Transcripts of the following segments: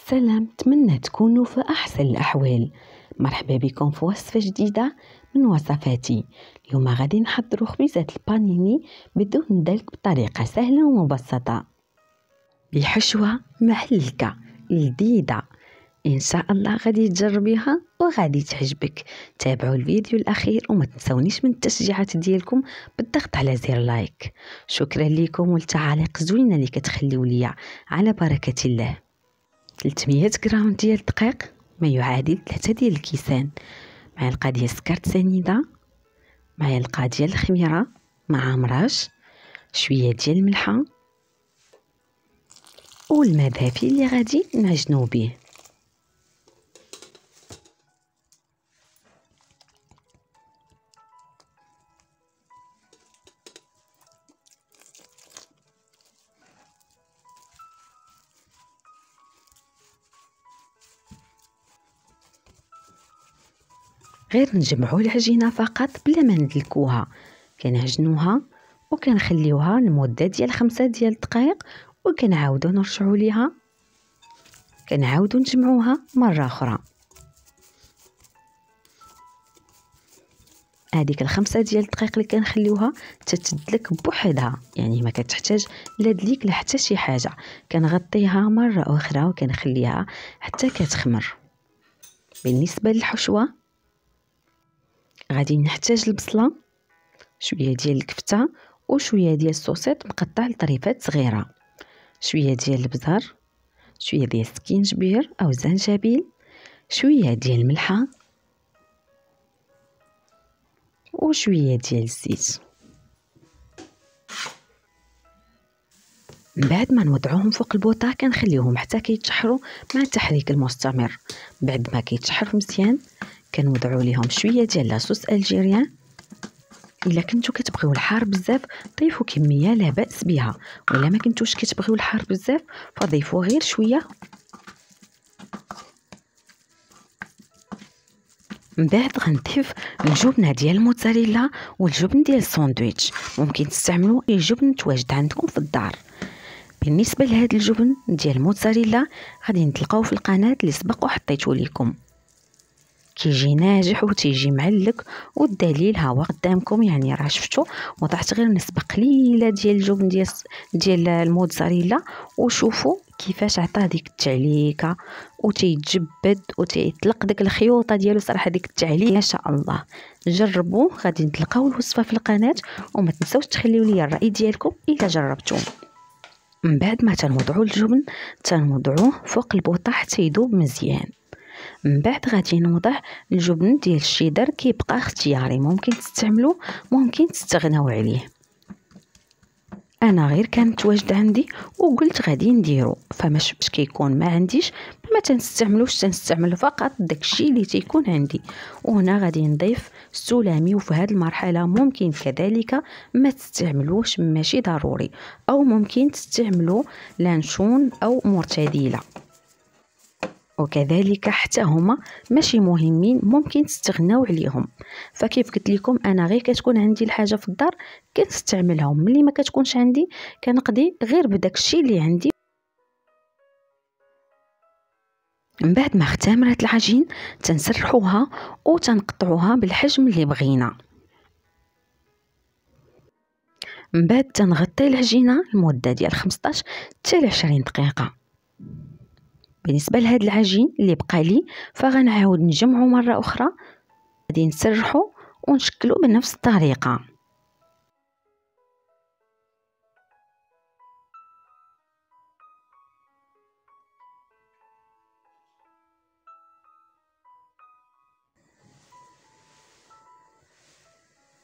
السلام، نتمنى تكونوا في أحسن الأحوال. مرحبا بكم في وصفة جديدة من وصفاتي. اليوم غادي نحضروا خبيزات البانيني بدون دلك بطريقة سهلة ومبسطة بحشوة محلكة لذيذة. إن شاء الله غادي تجربيها وغادي تعجبك. تابعوا الفيديو الأخير وما تنسونيش من التشجيعات ديالكم بالضغط على زر لايك. شكرا لكم والتعاليق الزوينة اللي كتخليو ليا على بركة الله. 300 غرام ديال الدقيق ما يعادل 3 ديال الكيسان، معلقه ديال السكر سنيده، معلقه ديال الخميره مع مراش، شويه ديال الملحه والماء دافي اللي غادي نعجنو به. غير نجمعوا العجينه فقط بلا ما ندلكوها، كنعجنوها وكنخليوها لمده ديال 5 ديال الدقائق وكنعاودو نرجعوا ليها، كنعاودو نجمعوها مره اخرى. هذيك ال5 ديال الدقائق اللي كنخليوها تتدلك بوحدها، يعني ما كتحتاج لا دليك لا حتى شي حاجه. كنغطيها مره اخرى وكنخليها حتى كتخمر. بالنسبه للحشوه غادي نحتاج البصله، شويه ديال الكفته وشويه ديال السوسيط مقطع لطريفات صغيره، شويه ديال البزر، شويه ديال السكينجبير او الزنجبيل، شويه ديال الملحه وشويه ديال الزيت. من بعد ما نوضعوهم فوق البوطه كنخليوهم حتى كيتشحروا مع التحريك المستمر. بعد ما كيتشحروا مزيان كنوضعوا ليهم شويه ديال لاصوص الجيريان. الا كنتو كتبغيو الحار بزاف ضيفوا كميه لا باس بها، ولا ما كنتوش كتبغيو الحار بزاف فضيفوا غير شويه. من بعد غنضيف الجبنه ديال الموتزاريلا والجبن ديال الساندويتش. ممكن تستعملوا اي جبن تواجد عندكم في الدار. بالنسبه لهاد الجبن ديال الموتزاريلا غادي نتلقاو في القناه اللي سبق وحطيته لكم، كيجي ناجح وتيجي معلك، والدليل ها هو قدامكم. يعني راه شفتوا وضعت غير نسبه قليله ديال الجبن ديال الموتزاريلا، وشوفوا كيفاش عطاه ديك التعليكه وتيتجبد وتيطلق ديك الخيوطه ديالو. صراحه ديك التعليكه ما شاء الله. جربوا، غادي نتلقاو الوصفه في القناه، وما تنساوش تخليو لي الراي ديالكم الا جربتوه. من بعد ما تنوضعوا الجبن تنوضعوه فوق البوطه حتى يذوب مزيان. من بعد غادي نوضع الجبن ديال الشيدر، كيبقى اختياري، ممكن تستعملوه ممكن تستغناو عليه. انا غير كانت واجد عندي وقلت غادي نديرو، فماش كيكون ما عنديش ما تنستعملوش، تنستعمل فقط داكشي اللي تيكون عندي. وهنا غادي نضيف السلامي، وفي هذه المرحله ممكن كذلك ما تستعملوش، ماشي ضروري، او ممكن تستعملوا لانشون او مرتديله، وكذلك حتى هما ماشي مهمين، ممكن تستغناو عليهم. فكيف قلت لكم انا غير كتكون عندي الحاجه في الدار كنستعملهم، ملي ما كتكونش عندي كنقضي غير بداك الشيء اللي عندي. من بعد ما اختمرت العجين تنسرحوها وتنقطعوها بالحجم اللي بغينا. من بعد تنغطي العجينه لمده ديال 15 حتى ل 20 دقيقه. بالنسبه لهذا العجين اللي بقى لي فغنعاود نجمعه مره اخرى، غادي نسرحو ونشكلو بنفس الطريقه.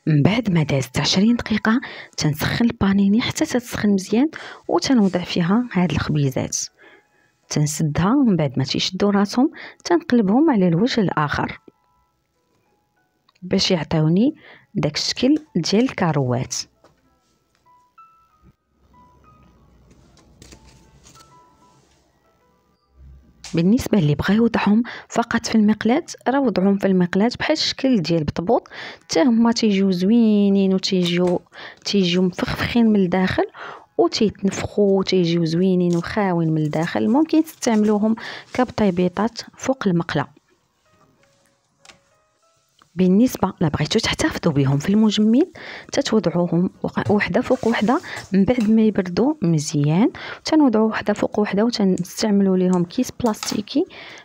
من بعد ما دازت 20 دقيقه تنسخن البانيني حتى تسخن مزيان، وتنوضع فيها هاد الخبيزات، تنسدها، ومن بعد ما تيشدوا راسهم تنقلبهم على الوجه الاخر باش يعطيوني داك الشكل ديال الكاروات. بالنسبه اللي بغا يوضعهم فقط في المقلاة راه وضعهم في المقلاة بحال الشكل ديال البطبوط، حتى هما تيجيو زوينين وتيجيو مفخفخين من الداخل، وتيتنفخوا وتيجيو زوينين وخاوين من الداخل. ممكن تستعملوهم كبطيبيطات فوق المقله. بالنسبه لا بغيتو تحتفظوا بهم في المجمد، تتوضعوهم وحده فوق وحده من بعد ما يبردوا مزيان. تنوضعوا وحده فوق وحده وتنستعملوا ليهم كيس بلاستيكي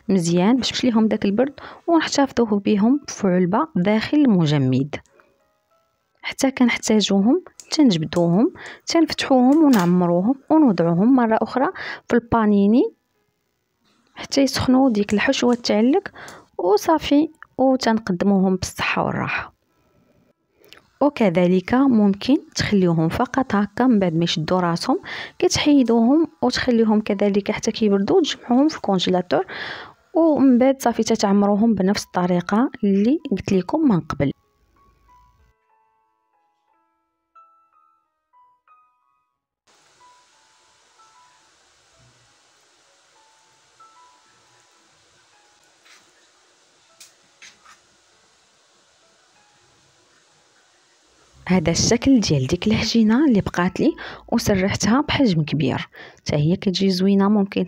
مزيان باش يمشي ليهم داك البرد، ونحتفظوا بهم في علبه داخل المجمد حتى كنحتاجوهم تنجبدوهم، تنفتحوهم ونعمروهم ونوضعوهم مره اخرى في البانيني حتى يسخنوا ديك الحشوه تعلق وصافي، وتنقدموهم بالصحه والراحه. وكذلك ممكن تخليوهم فقط هكا من بعد ما يشدوا راسهم كتحيدوهم وتخليهم كذلك حتى كيبردوا وتجمعوهم في الكونجيلاتور، ومن بعد صافي تتعمروهم بنفس الطريقه اللي قلت لكم من قبل. هذا الشكل ديال ديك العجينه اللي بقات لي وسرحتها بحجم كبير، حتى هي كتجي زوينه. ممكن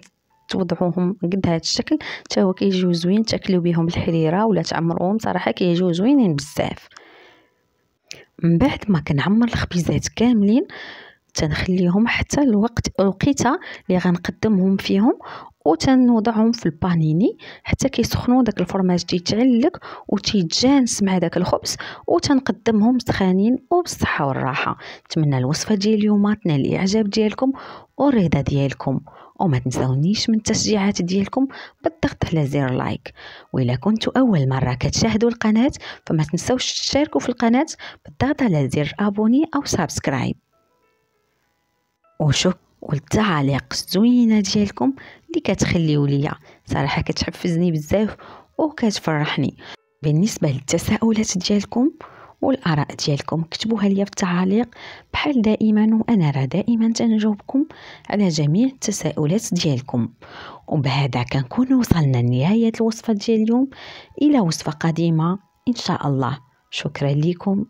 توضعوهم قد هذا الشكل حتى هو كيجيو زوين، تاكلوا بهم الحريره ولا تعمروهم، صراحه كيجيو زوينين بزاف. من بعد ما كنعمر الخبيزات كاملين تنخليهم حتى الوقيته اللي غنقدمهم فيهم، وتنوضعهم في البانيني حتى كيسخنوا داك الفرماج تيتعلق وتيتجانس مع داك الخبز، وتنقدمهم سخانين وبالصحه والراحه. نتمنى الوصفه ديال اليوم تنال الاعجاب ديالكم والرضا ديالكم، وما تنساونيش من التشجيعات ديالكم بالضغط على زر لايك. وإلا كنتوا اول مره كتشاهدوا القناه فما تنساوش تشتركوا في القناه بالضغط على زر ابوني او سبسكرايب. وشكرا والتعاليق الزوينه ديالكم اللي كتخليو ليا صراحه كتحفزني بزاف وكتفرحني. بالنسبه للتساؤلات ديالكم والاراء ديالكم كتبوها ليا في التعاليق بحال دائما، وانا راه دائما تنجاوبكم على جميع التساؤلات ديالكم. وبهذا كنكون وصلنا لنهايه الوصفه ديال اليوم. الى وصفه قادمه ان شاء الله. شكرا لكم.